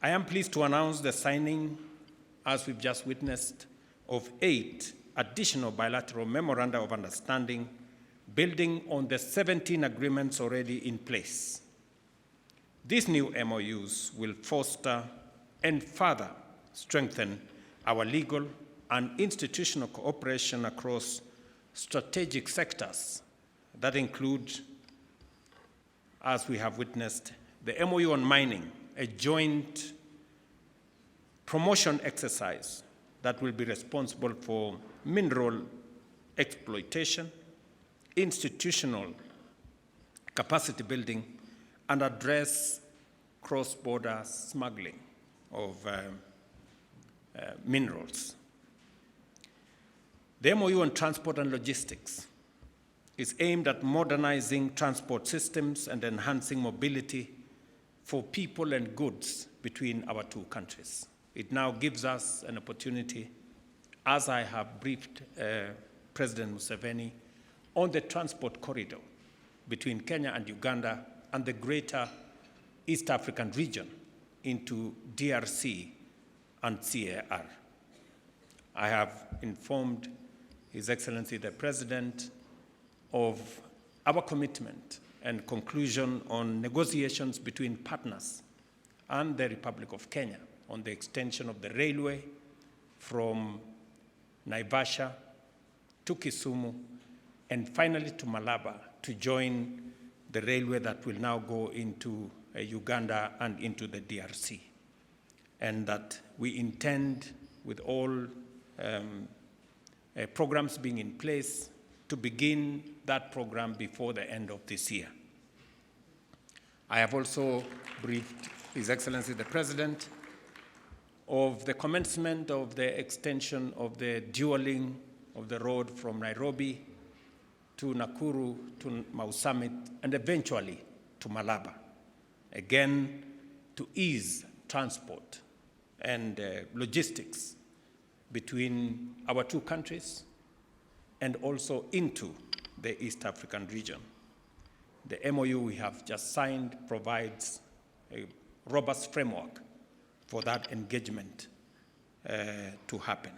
I am pleased to announce the signing, as we've just witnessed, of 8 additional bilateral Memoranda of Understanding, building on the 17 agreements already in place. These new MOUs will foster and further strengthen our legal and institutional cooperation across strategic sectors that include, as we have witnessed, the MOU on mining, a joint promotion exercise that will be responsible for mineral exploitation, institutional capacity building, and address cross-border smuggling of minerals. The MOU on transport and logistics is aimed at modernizing transport systems and enhancing mobility for people and goods between our two countries. It now gives us an opportunity, as I have briefed President Museveni, on the transport corridor between Kenya and Uganda and the greater East African region into DRC and CAR. I have informed His Excellency the President of our commitment and conclusion on negotiations between partners and the Republic of Kenya on the extension of the railway from Naivasha to Kisumu and finally to Malaba to join the railway that will now go into Uganda and into the DRC. And that we intend, with all programs being in place, to begin that program before the end of this year. I have also briefed His Excellency the President of the commencement of the extension of the dualing of the road from Nairobi to Nakuru to Mau Summit and eventually to Malaba, again to ease transport and logistics between our two countries and also into the East African region. The MOU we have just signed provides a robust framework for that engagement to happen.